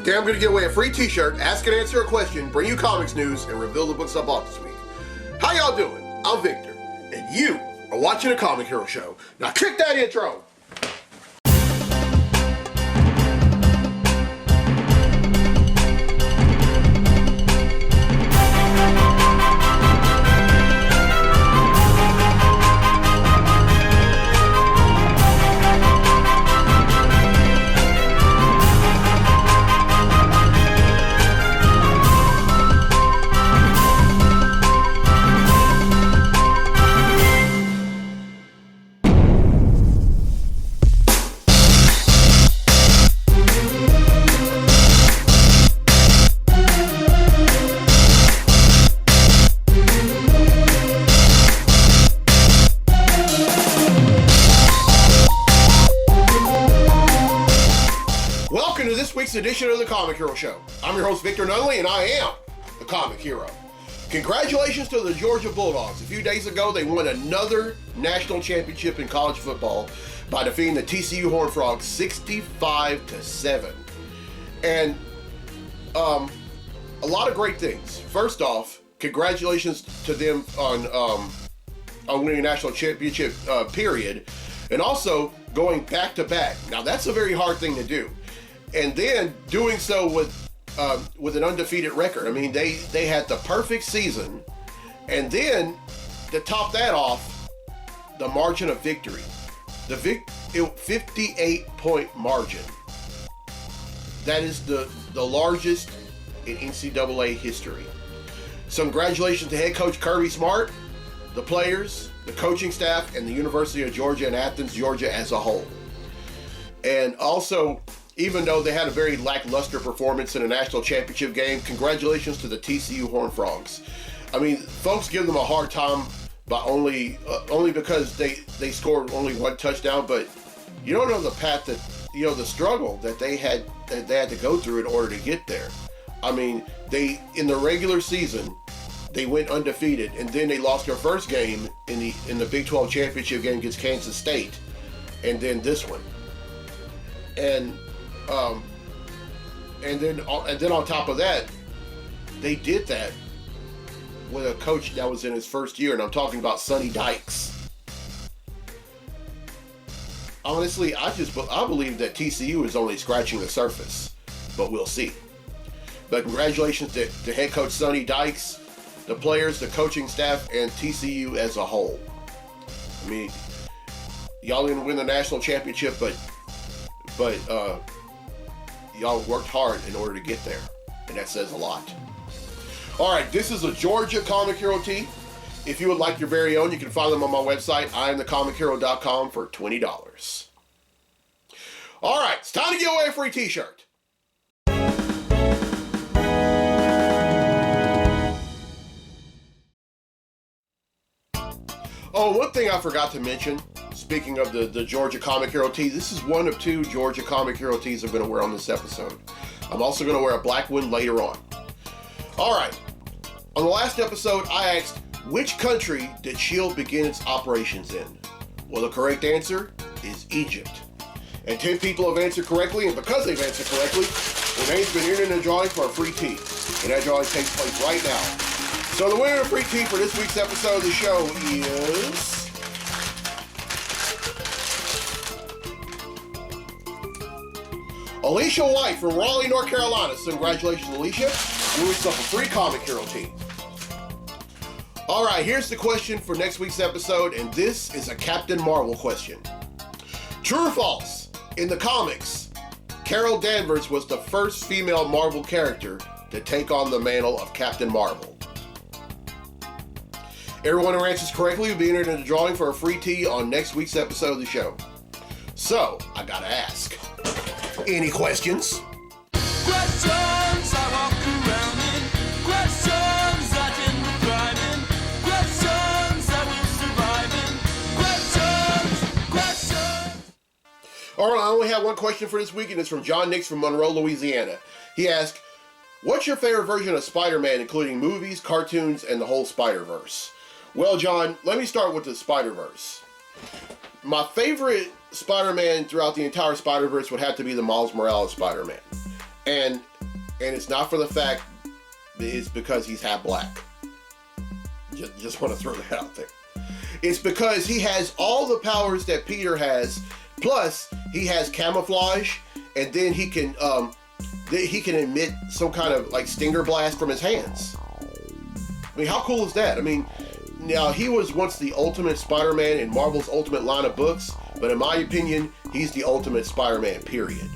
Today I'm going to give away a free t-shirt, ask and answer a question, bring you comics news, and reveal the books I bought this week. How y'all doing? I'm Victor, and you are watching a Comic Hero Show. Now kick that intro! Edition of the Comic Hero Show. I'm your host, Victor Nunley, and I am the Comic Hero. Congratulations to the Georgia Bulldogs. A few days ago, they won another national championship in college football by defeating the TCU Horned Frogs 65-7. And a lot of great things. First off, congratulations to them on winning a national championship, period, and also going back-to-back. Now, that's a very hard thing to do. And then doing so with an undefeated record. I mean, they had the perfect season. And then to top that off, the margin of victory. The 58-point margin. That is the largest in NCAA history. So congratulations to head coach Kirby Smart, the players, the coaching staff, and the University of Georgia and Athens, Georgia as a whole. And also, even though they had a very lackluster performance in a national championship game, congratulations to the TCU Horned Frogs. I mean, folks give them a hard time by only because they scored only one touchdown, but you don't know the path that, the struggle that they had to go through in order to get there. I mean, in the regular season, they went undefeated, and then they lost their first game in the Big 12 championship game against Kansas State, and then this one. And then on top of that, they did that with a coach that was in his first year, and I'm talking about Sonny Dykes. Honestly, I believe that TCU is only scratching the surface, but we'll see. But congratulations to head coach Sonny Dykes, the players, the coaching staff, and TCU as a whole. I mean, y'all didn't win the national championship, but y'all worked hard in order to get there, and that says a lot. All right, this is a Georgia Comic Hero tee. If you would like your very own, you can find them on my website, IamTheComicHero.com, for $20. All right, it's time to give away a free t-shirt. Oh, one thing I forgot to mention, speaking of the Georgia Comic Hero tee, this is one of two Georgia Comic Hero tees I'm going to wear on this episode. I'm also going to wear a black one later on. All right. On the last episode, I asked, which country did S.H.I.E.L.D. begin its operations in? Well, the correct answer is Egypt. And 10 people have answered correctly, and because they've answered correctly, their name's been entered in a drawing for a free tee. And that drawing takes place right now. So the winner of free tee for this week's episode of the show is Alicia White from Raleigh, North Carolina. So congratulations, Alicia. Win yourself a free Comic Hero tee. All right, here's the question for next week's episode, and this is a Captain Marvel question. True or false? In the comics, Carol Danvers was the first female Marvel character to take on the mantle of Captain Marvel. Everyone who answers correctly will be entered in the drawing for a free tee on next week's episode of the show. So, I gotta ask, any questions? Questions I walk around in. Questions I didn't thrive in. Questions I will survive in. Questions. All right, I only have one question for this week, and it's from John Nix from Monroe, Louisiana. He asked, what's your favorite version of Spider-Man, including movies, cartoons, and the whole Spider-Verse? Well, John, let me start with the Spider-Verse. My favorite Spider-Man throughout the entire Spider-Verse would have to be the Miles Morales Spider-Man. And it's not for the fact that it's because he's half black. Just want to throw that out there. It's because he has all the powers that Peter has, plus he has camouflage, and then he can emit some kind of like stinger blast from his hands. I mean, how cool is that? I mean, now he was once the ultimate Spider-Man in Marvel's Ultimate line of books, but in my opinion, he's the ultimate Spider-Man, period.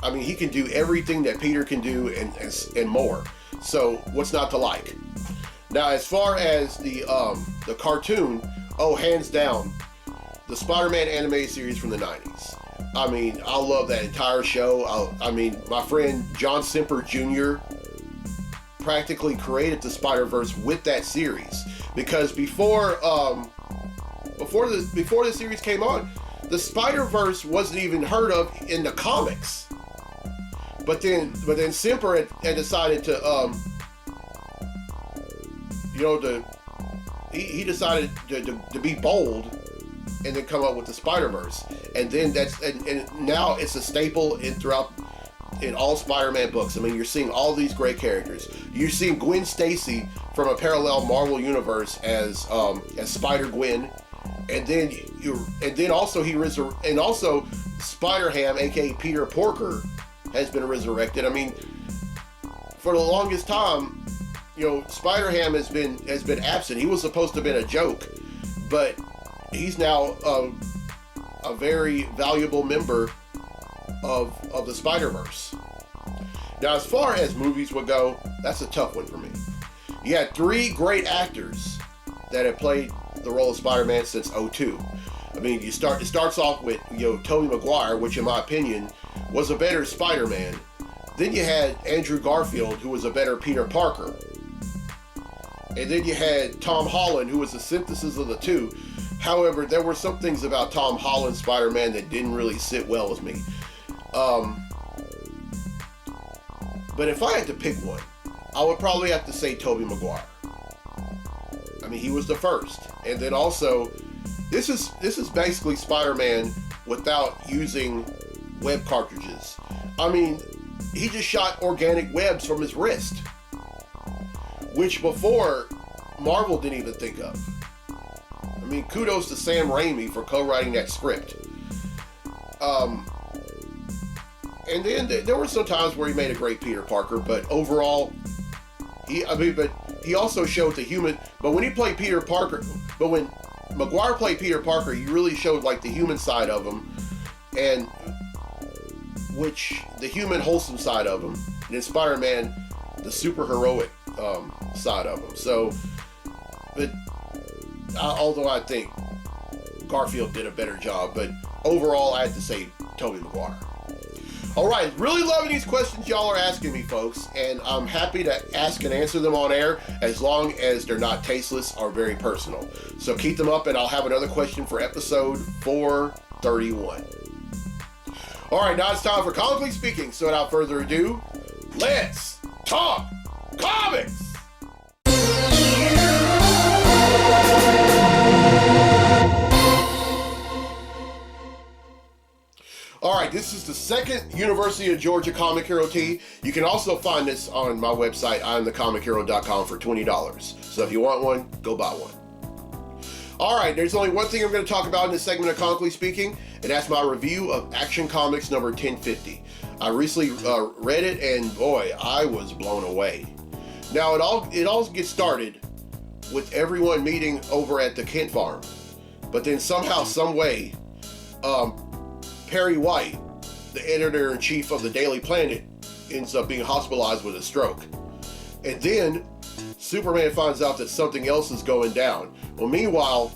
I mean, he can do everything that Peter can do and more. So what's not to like? Now, as far as the cartoon, hands down, the Spider-Man animated series from the 90s. I mean, I love that entire show. I mean, my friend John Semper Jr. practically created the Spider-Verse with that series, because before the series came on, the Spider-Verse wasn't even heard of in the comics. But then Semper had decided to he decided to be bold and then come up with the Spider-Verse, and then and now it's a staple in all Spider-Man books. I mean, you're seeing all these great characters. You're seeing Gwen Stacy from a parallel Marvel universe as Spider-Gwen, and then also Spider-Ham, aka Peter Porker, has been resurrected. I mean, for the longest time, Spider-Ham has been absent. He was supposed to have been a joke, but he's now a very valuable member of the Spider-Verse. Now, as far as movies would go, that's a tough one for me. You had 3 great actors that have played the role of Spider-Man since 2002. I mean, it starts off with Tobey Maguire, which in my opinion was a better Spider-Man. Then you had Andrew Garfield, who was a better Peter Parker. And then you had Tom Holland, who was the synthesis of the two. However, there were some things about Tom Holland's Spider-Man that didn't really sit well with me. But if I had to pick one, I would probably have to say Tobey Maguire. I mean, he was the first. And then also, this is basically Spider-Man without using web cartridges. I mean, he just shot organic webs from his wrist, which before Marvel didn't even think of. I mean, kudos to Sam Raimi for co-writing that script. And then there were some times where he made a great Peter Parker, but overall, he also showed the human. But when he played Peter Parker, but when Maguire played Peter Parker, he really showed like the human side of him, and the human wholesome side of him. And in Spider-Man, the super heroic side of him. So, but although I think Garfield did a better job, but overall I have to say Tobey Maguire. All right, really loving these questions y'all are asking me, folks, and I'm happy to ask and answer them on air as long as they're not tasteless or very personal. So keep them up, and I'll have another question for episode 431. All right, now it's time for Comically Speaking. So without further ado, let's talk comics! Alright, this is the second University of Georgia Comic Hero tee. You can also find this on my website, IamTheComicHero.com, for $20. So if you want one, go buy one. Alright, there's only one thing I'm going to talk about in this segment of Comically Speaking, and that's my review of Action Comics number 1050. I recently read it, and boy, I was blown away. Now, it all gets started with everyone meeting over at the Kent farm. But then somehow, some way, Perry White, the editor-in-chief of the Daily Planet, ends up being hospitalized with a stroke. And then Superman finds out that something else is going down. Well, meanwhile,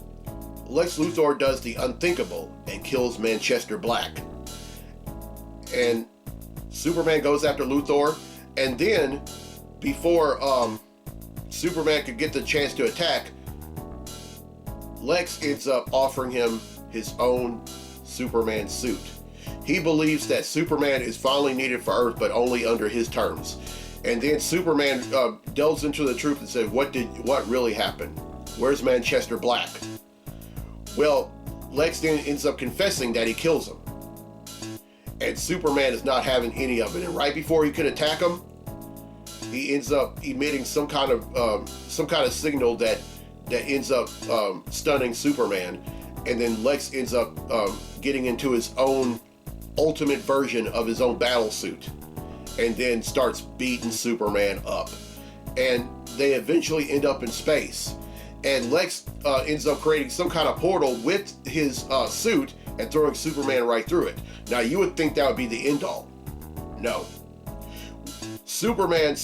Lex Luthor does the unthinkable and kills Manchester Black. And Superman goes after Luthor, and then before Superman could get the chance to attack, Lex ends up offering him his own Superman suit. He believes that Superman is finally needed for Earth, but only under his terms. And then Superman delves into the truth and says, what really happened? Where's Manchester Black? Well, Lex then ends up confessing that he kills him. and Superman is not having any of it. And right before he could attack him, he ends up emitting some kind of signal that ends up stunning Superman, and then Lex ends up getting into his own ultimate version of his own battle suit, and then starts beating Superman up. And they eventually end up in space, and Lex ends up creating some kind of portal with his suit and throwing Superman right through it. Now you would think that would be the end all. No. Superman,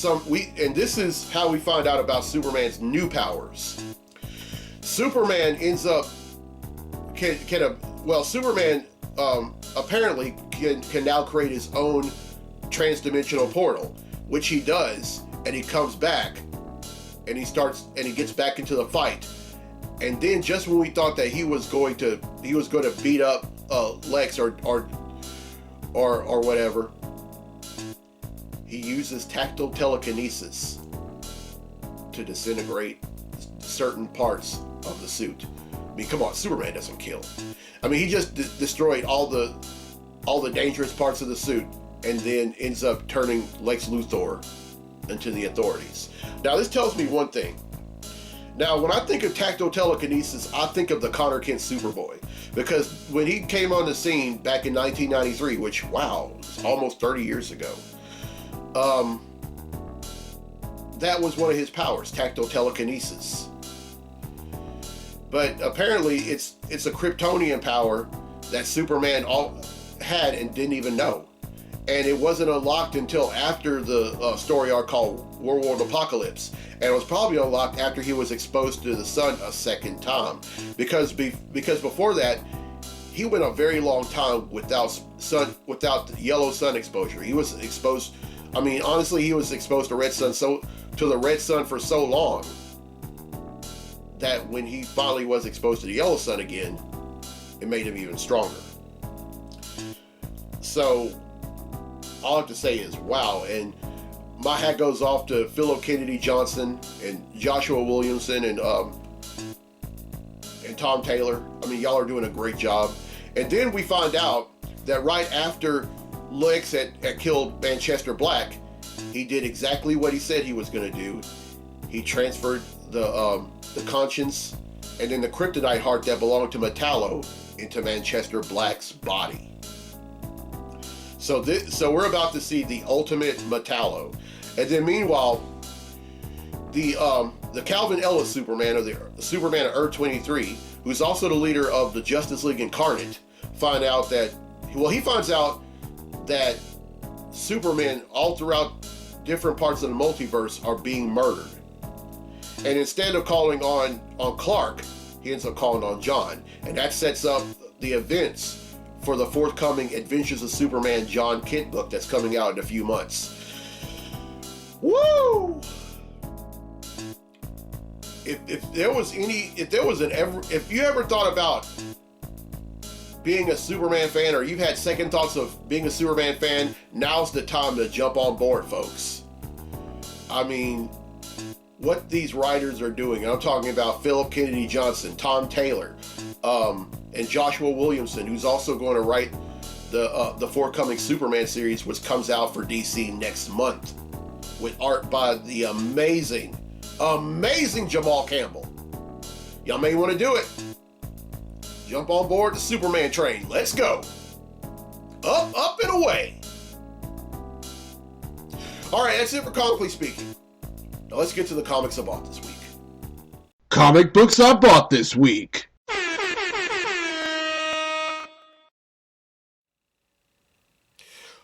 and this is how we find out about Superman's new powers. Superman ends up Superman apparently can now create his own transdimensional portal, which he does, and he comes back, and he gets back into the fight. And then just when we thought that he was going to beat up Lex or whatever, he uses tactile telekinesis to disintegrate certain parts of the suit. I mean, come on, Superman doesn't kill. I mean, he just destroyed all the dangerous parts of the suit, and then ends up turning Lex Luthor into the authorities. Now, this tells me one thing. Now, when I think of tactile telekinesis, I think of the Connor Kent Superboy, because when he came on the scene back in 1993, which, wow, was almost 30 years ago, that was one of his powers, tactile telekinesis. But apparently it's a Kryptonian power that Superman had and didn't even know. And it wasn't unlocked until after the story arc called World Apocalypse. And it was probably unlocked after he was exposed to the sun a second time. Because before that, he went a very long time without yellow sun exposure. He was exposed, I mean, honestly, he was exposed to the red sun for so long that when he finally was exposed to the yellow sun again, it made him even stronger. So all I have to say is, wow. And my hat goes off to Philip Kennedy Johnson and Joshua Williamson and Tom Taylor. I mean, y'all are doing a great job. And then we find out that right after Lex had killed Manchester Black, he did exactly what he said he was going to do. He transferred the conscience and then the kryptonite heart that belonged to Metallo into Manchester Black's body. So we're about to see the ultimate Metallo. And then meanwhile, the Calvin Ellis Superman, or the Superman of Earth 23, who's also the leader of the Justice League Incarnate, finds out that Supermen all throughout different parts of the multiverse are being murdered. And instead of calling on Clark, he ends up calling on John. And that sets up the events for the forthcoming Adventures of Superman John Kent book that's coming out in a few months. Woo! If you ever thought about being a Superman fan, or you've had second thoughts of being a Superman fan, now's the time to jump on board, folks. I mean, what these writers are doing, and I'm talking about Philip Kennedy Johnson, Tom Taylor, and Joshua Williamson, who's also going to write the forthcoming Superman series, which comes out for DC next month, with art by the amazing Jamal Campbell. Y'all may want to do it. Jump on board the Superman train. Let's go. Up and away. All right, that's it for Comically Speaking. Now let's get to the comics I bought this week. Comic books I bought this week.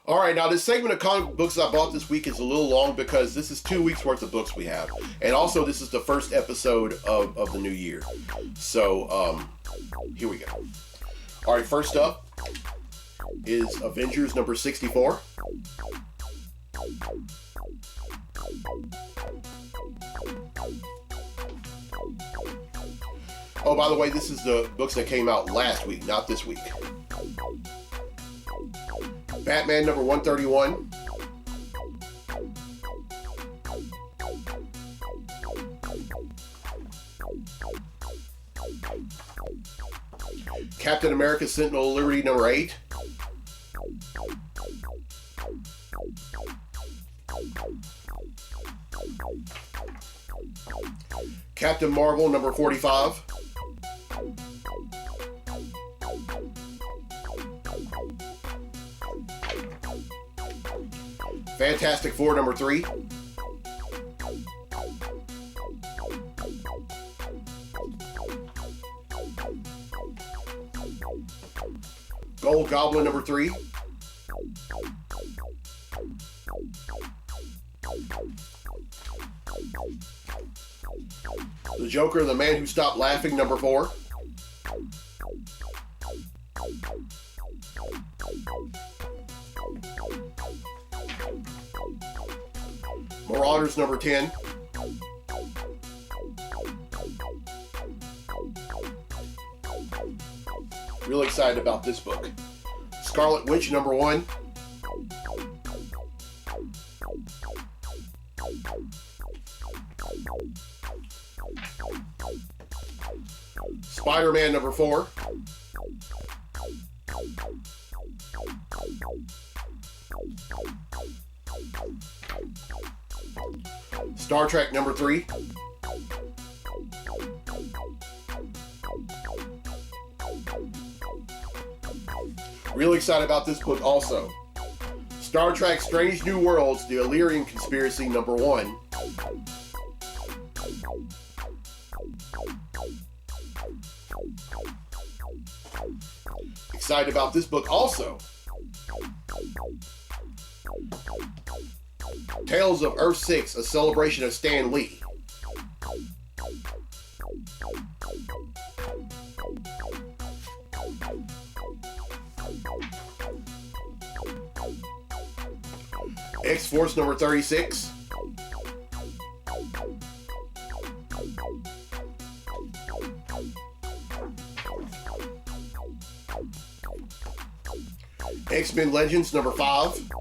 All right, now this segment of comic books I bought this week is a little long because this is 2 weeks worth of books we have. And also this is the first episode of the new year. So, here we go. All right, first up is Avengers number 64. Oh, by the way, this is the books that came out last week, not this week. Batman number 131. Captain America Sentinel of Liberty number 8. Captain Marvel number 45. Fantastic Four number 3. Gold Goblin number 3. The Joker, the Man Who Stopped Laughing number 4. Marauders number 10. Really excited about this book. Scarlet Witch number 1. Spider-Man number 4. Star Trek number 3. Really excited about this book also. Star Trek Strange New Worlds, The Illyrian Conspiracy number 1. Excited about this book also. Tales of Earth-6, A Celebration of Stan Lee. X-Force number 36. X-Men Legends number 5.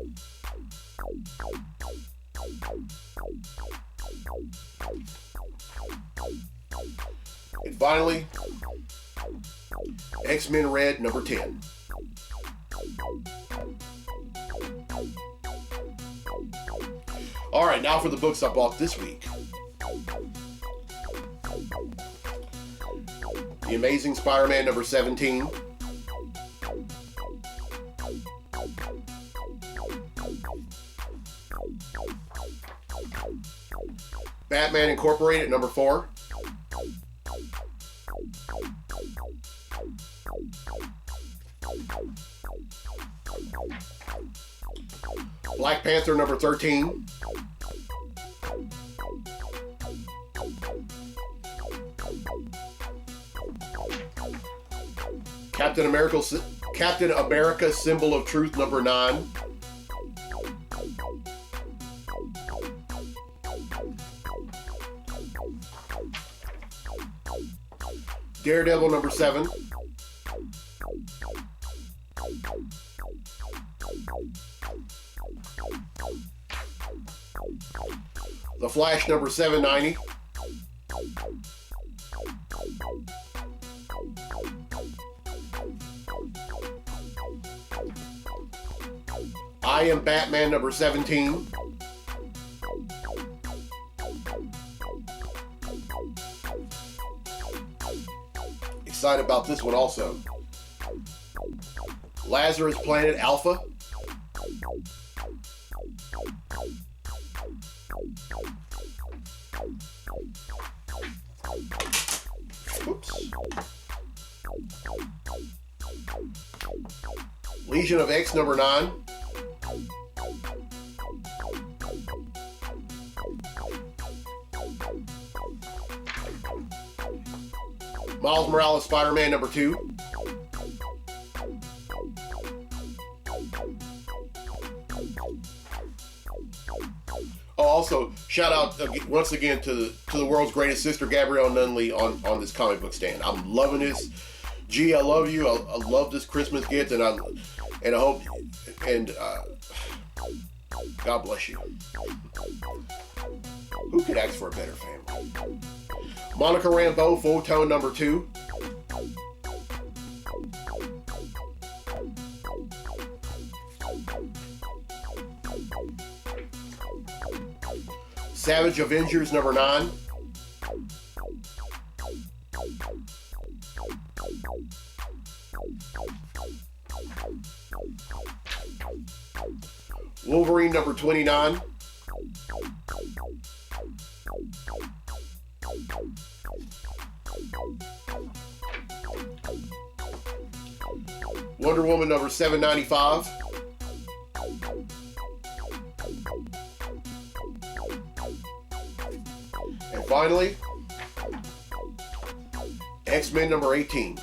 And finally, X-Men Red number 10. All right, now for the books I bought this week. The Amazing Spider-Man number 17. Batman Incorporated number 4. Black Panther number 13. Captain America Symbol of Truth number 9. Daredevil number 7. The Flash number 790. I Am Batman number 17. Excited about this one also. Lazarus Planet Alpha. Oops. Legion of X number 9. Miles Morales Spider-Man number 2. Oh, also shout out once again to the world's greatest sister, Gabrielle Nunley, on this comic book stand. I'm loving this. G, I love you. I love this Christmas gift, and I hope God bless you. Who could ask for a better family? Monica Rambeau, Full Tone number 2. Savage Avengers number 9. Wolverine number 29. Wonder Woman number 795. And finally, X-Men number 18.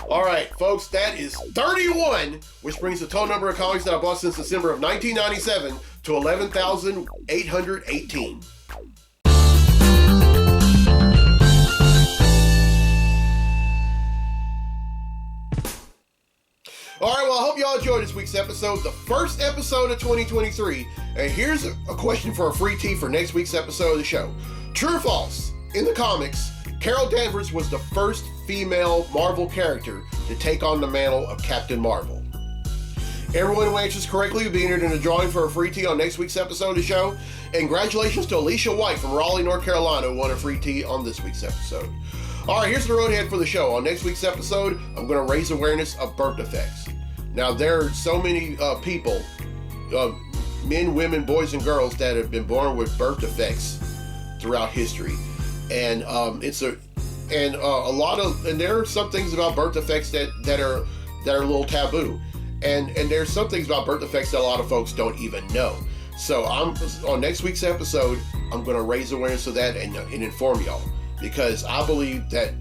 All right, folks, that is 31, which brings the total number of comics that I bought since December of 1997 to 11,818. All right, well, I hope y'all enjoyed this week's episode, the first episode of 2023. And here's a question for a free tea for next week's episode of the show. True or false? In the comics, Carol Danvers was the first female Marvel character to take on the mantle of Captain Marvel. Everyone who answers correctly will be entered in a drawing for a free tea on next week's episode of the show. And congratulations to Alicia White from Raleigh, North Carolina, who won a free tea on this week's episode. All right, here's the road ahead for the show. On next week's episode, I'm going to raise awareness of birth defects. Now, there are so many people, men, women, boys, and girls that have been born with birth defects throughout history, and there are some things about birth defects that are a little taboo, and there's some things about birth defects that a lot of folks don't even know. So on next week's episode, I'm going to raise awareness of that and inform y'all, because I believe that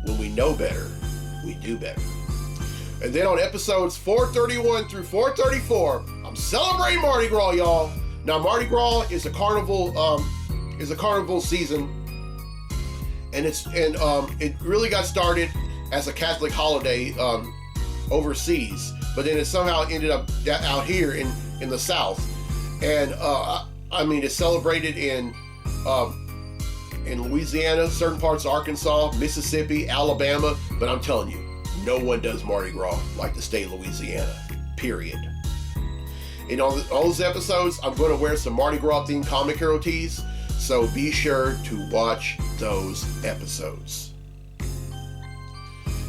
when we know better, we do better. And then on episodes 431 through 434, I'm celebrating Mardi Gras, y'all. Now, Mardi Gras is a carnival season, and it really got started as a Catholic holiday overseas, but then it somehow ended up out here in the South, and it's celebrated in Louisiana, certain parts of Arkansas, Mississippi, Alabama, but I'm telling you, no one does Mardi Gras like the state of Louisiana, period. In all those episodes, I'm going to wear some Mardi Gras themed comic hero tees, so be sure to watch those episodes.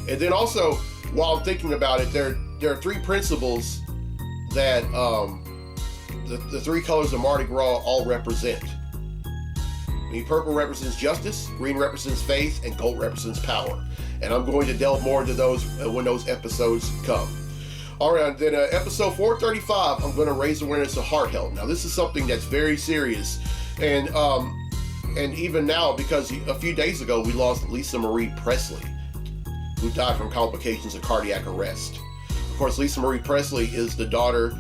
And then also, while I'm thinking about it, there are 3 principles that the 3 colors of Mardi Gras all represent. Purple represents justice, green represents faith, and gold represents power. And I'm going to delve more into those when those episodes come. All right, then episode 435, I'm going to raise awareness of heart health. Now, this is something that's very serious, and even now, because a few days ago we lost Lisa Marie Presley, who died from complications of cardiac arrest. Of course, Lisa Marie Presley is the daughter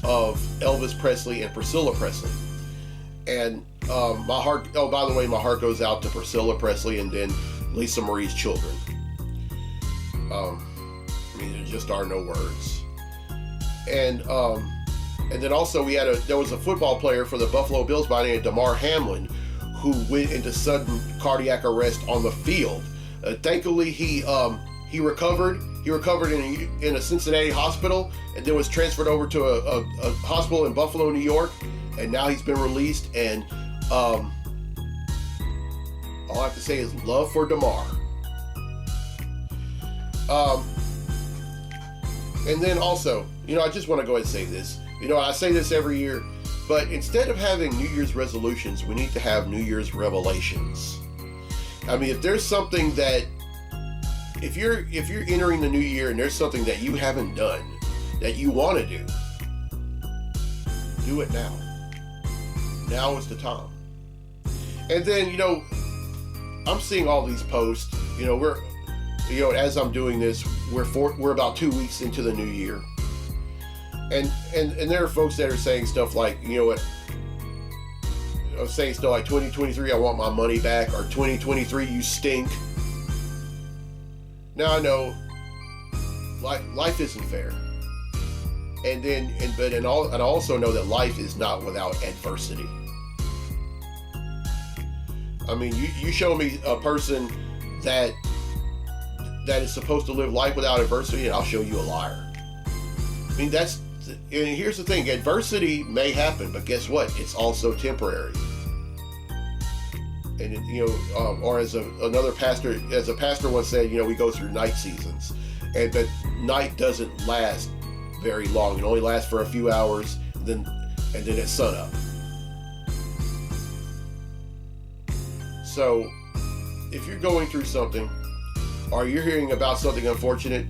of Elvis Presley and Priscilla Presley. And my heart goes out to Priscilla Presley and then Lisa Marie's children. There just are no words. And then also there was a football player for the Buffalo Bills by the name of Damar Hamlin who went into sudden cardiac arrest on the field. Thankfully, he recovered. He recovered in a Cincinnati hospital and then was transferred over to a hospital in Buffalo, New York. And now he's been released. And all I have to say is love for Damar. And then also, I just want to go ahead and say this. I say this every year, but instead of having New Year's resolutions, we need to have New Year's revelations. If there's something that, if you're entering the new year and there's something that you haven't done that you want to do it now. Now is the time. And then, I'm seeing all these posts. As I'm doing this, we're about 2 weeks into the new year, and there are folks that are saying stuff like, saying stuff like 2023, I want my money back, or 2023, you stink. Now I know, life isn't fair, and I also know that life is not without adversity. You show me a person that is supposed to live life without adversity, and I'll show you a liar. mean, and here's the thing: adversity may happen, but guess what? It's also temporary. And or as a pastor once said, we go through night seasons, but night doesn't last very long. It only lasts for a few hours, and then it's sunup. So, if you're going through something, or you're hearing about something unfortunate,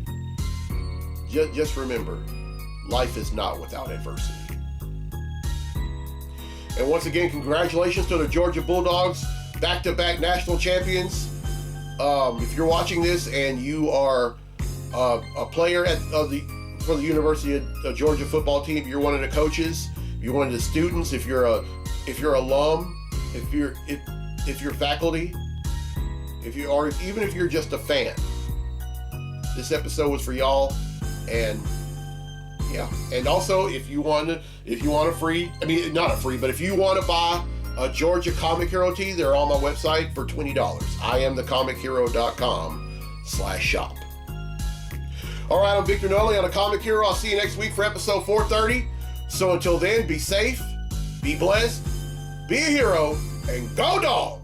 just remember, life is not without adversity. And once again, congratulations to the Georgia Bulldogs, back-to-back national champions. If you're watching this and you are a player for the University of Georgia football team, you're one of the coaches, you're one of the students, if you're alum, if you're faculty, even if you're just a fan, this episode was for y'all. And and also if you want to buy a Georgia Comic Hero tee, they're on my website for $20. IamTheComicHero.com/shop. All right, I'm Victor Nolly on a Comic Hero. I'll see you next week for episode 430. So until then, be safe, be blessed, be a hero, and go Dogs!